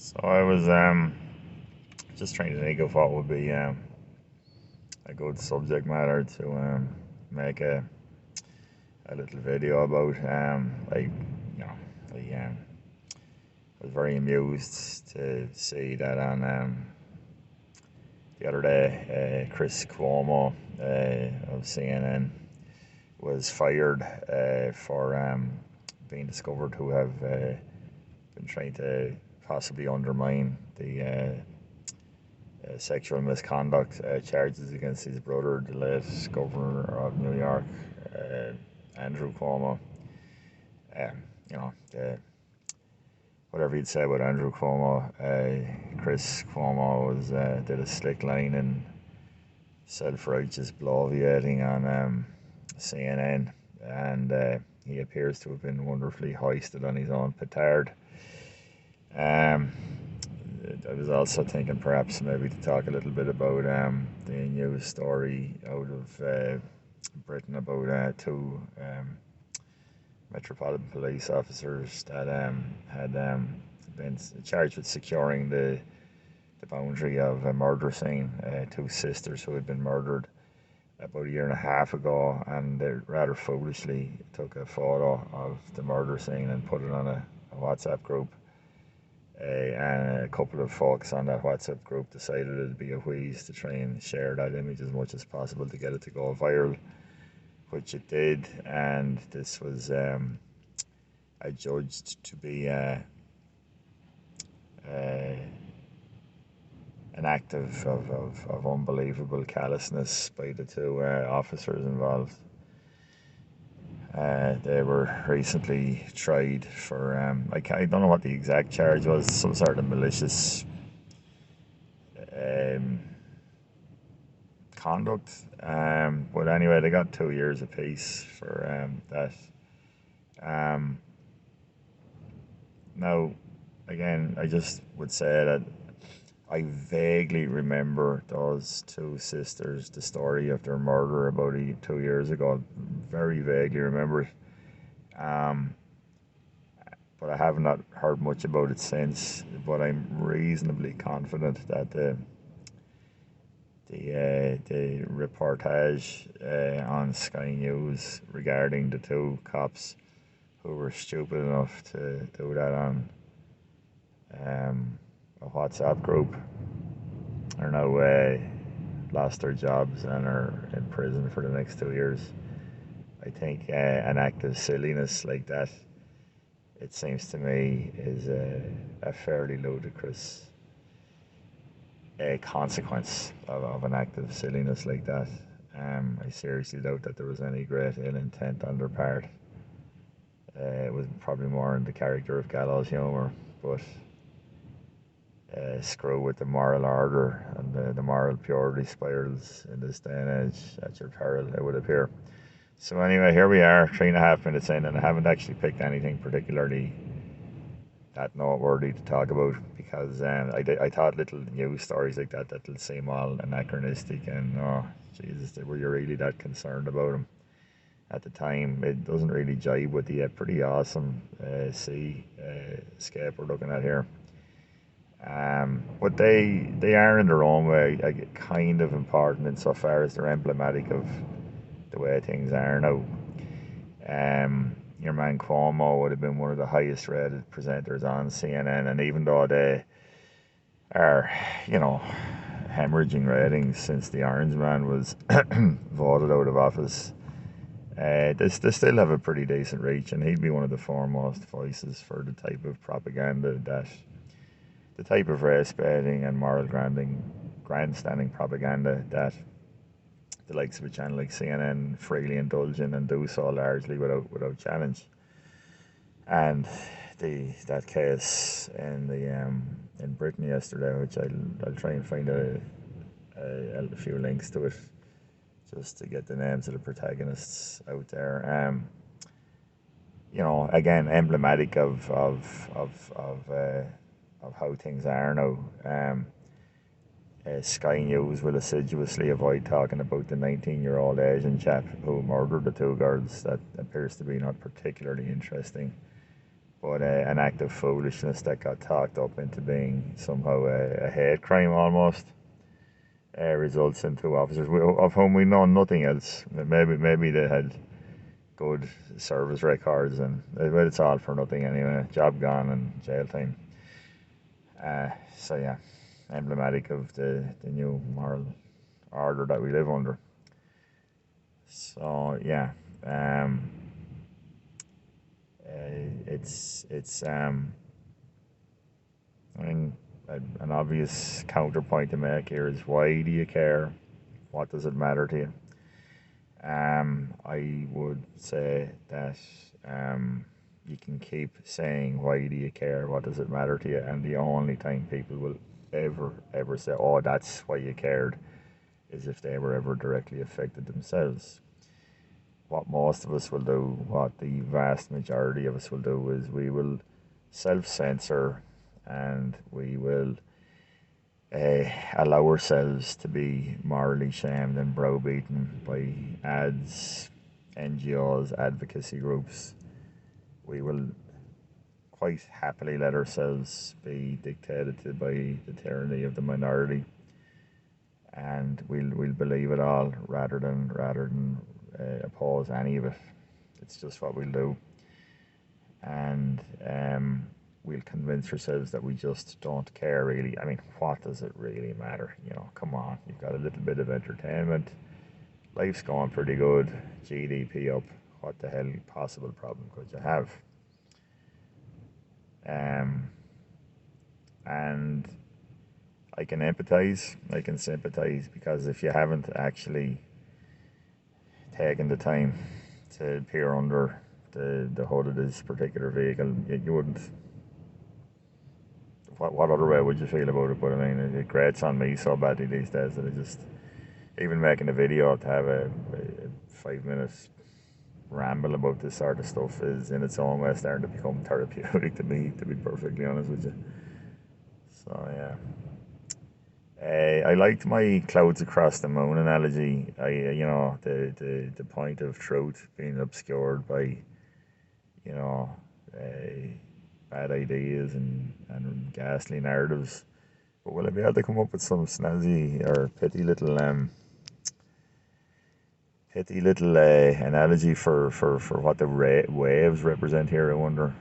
So I was just trying to think of what would be a good subject matter to make a little video about. You know, I was very amused to see that on the other day, Chris Cuomo of CNN was fired for being discovered to have been trying to possibly undermine the sexual misconduct charges against his brother, the late governor of New York, uh, Andrew Cuomo. You know, whatever you'd say about Andrew Cuomo, Chris Cuomo did a slick line and self-righteous bloviating on CNN, and he appears to have been wonderfully hoisted on his own petard. Um, I was also thinking perhaps maybe to talk a little bit about the news story out of Britain about two Metropolitan Police officers that had been charged with securing the boundary of a murder scene. Two sisters who had been murdered about a year and a half ago, and they rather foolishly took a photo of the murder scene and put it on a WhatsApp group. And a couple of folks on that WhatsApp group decided it'd be a wheeze to try and share that image as much as possible to get it to go viral, which it did. And this was adjudged to be an act of unbelievable callousness by the two officers involved. They were recently tried for, I don't know what the exact charge was, some sort of malicious conduct. But anyway, they got 2 years apiece for that. Now, again, I just would say that I vaguely remember those two sisters, the story of their murder about 2 years ago. Very vaguely remember it. But I have not heard much about it since. But I'm reasonably confident that the reportage on Sky News regarding the two cops who were stupid enough to do that on a WhatsApp group are now lost their jobs and are in prison for the next 2 years. I think an act of silliness like that, it seems to me, is a fairly ludicrous consequence of an act of silliness like that. I seriously doubt that there was any great ill intent on their part. It was probably more in the character of gallows humour, but screw with the moral order and the moral purity spirals in this day and age at your peril, it would appear. So anyway, here we are, 3.5 minutes in, and I haven't actually picked anything particularly that noteworthy to talk about because I thought little news stories like that'll seem all anachronistic and oh Jesus, were you really that concerned about them at the time? It doesn't really jibe with the pretty awesome seascape we're looking at here. But they are in their own way kind of important insofar as they're emblematic of the way things are now. Your man Cuomo would have been one of the highest rated presenters on CNN, and even though they are, hemorrhaging ratings since the Orange Man was voted out of office, they still have a pretty decent reach, and he'd be one of the foremost voices for the type of propaganda the type of race baiting and moral grandstanding propaganda that the likes of a channel like CNN freely indulge in and do so largely without challenge. And that case in Britain yesterday, which I'll try and find a few links to it just to get the names of the protagonists out there. Again, emblematic of how things are now. Sky News will assiduously avoid talking about the 19-year-old Asian chap who murdered the two girls. That appears to be not particularly interesting. But but an act of foolishness that got talked up into being somehow a hate crime almost, results in two officers of whom we know nothing else. Maybe they had good service records, and but it's all for nothing anyway. Job gone and jail time. So yeah, emblematic of the new moral order that we live under. So yeah, it's I mean, an obvious counterpoint to make here is, why do you care? What does it matter to you? I would say that you can keep saying, why do you care? What does it matter to you? And the only time people will ever say, oh, that's why you cared, is if they were ever directly affected themselves. What most of us will do, what the vast majority of us will do, is we will self-censor, and we will allow ourselves to be morally shamed and browbeaten by ads, NGOs, advocacy groups. We will quite happily let ourselves be dictated to by the tyranny of the minority, and we'll believe it all rather than oppose any of it. It's just what we'll do, and we'll convince ourselves that we just don't care really. I mean, what does it really matter? You know, come on, you've got a little bit of entertainment, life's going pretty good, GDP up, what the hell possible problem could you have? And I can empathize, I can sympathize, because if you haven't actually taken the time to peer under the hood of this particular vehicle, you wouldn't. What other way would you feel about it? But I mean, it grates on me so badly these days that I just, even making a video to have a 5 minute ramble about this sort of stuff is in its own way starting to become therapeutic to me, to be perfectly honest with you. So yeah. I liked my clouds across the moon analogy. The point of truth being obscured by, bad ideas and ghastly narratives. But will I be able to come up with some snazzy or petty little analogy for what the waves represent here? I wonder.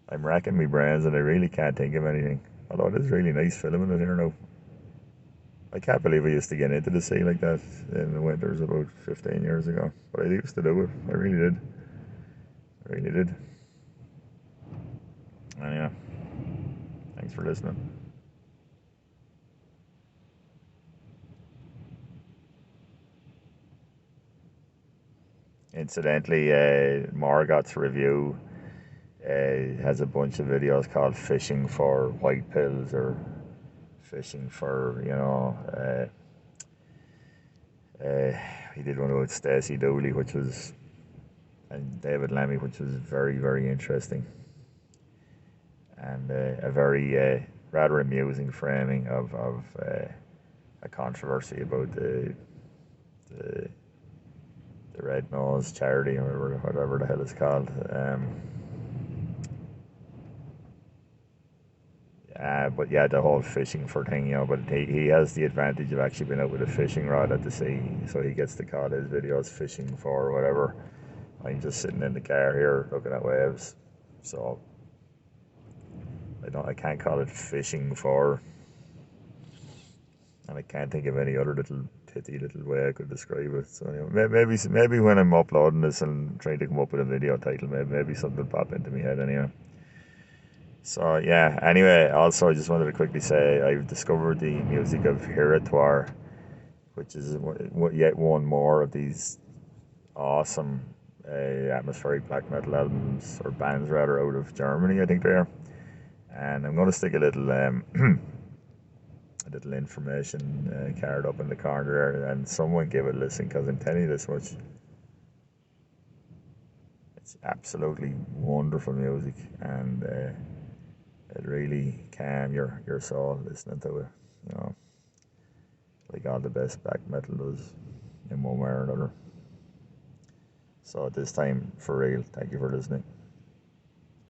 I'm racking my brains and I really can't think of anything. Although it is really nice filming it here now. I can't believe I used to get into the sea like that in the winters about 15 years ago. But I used to do it. I really did. I really did. Anyway, thanks for listening. Incidentally, Morgoth's review has a bunch of videos called Fishing for White Pills, or Fishing for, he did one about Stacey, Dooley, and David Lemmy, which was very, very interesting. And a very rather amusing framing of a controversy about the Red Nose charity, or whatever the hell it's called. But yeah, the whole fishing for thing, but he has the advantage of actually being out with a fishing rod at the sea, so he gets to call his videos Fishing For whatever. I'm just sitting in the car here looking at waves, so I can't call it Fishing For, and I can't think of any other little way I could describe it. So maybe when I'm uploading this and trying to come up with a video title, maybe something will pop into my head anyway. So yeah, anyway, also I just wanted to quickly say I've discovered the music of Hiratoire, which is yet one more of these awesome atmospheric black metal albums, or bands rather, out of Germany, I think they are. And I'm going to stick a little information card up in the corner there, and someone give it a listen, because I'm telling you this much, it's absolutely wonderful music, and it really calm your soul listening to it, like all the best black metal does in one way or another. So at this time, for real, thank you for listening.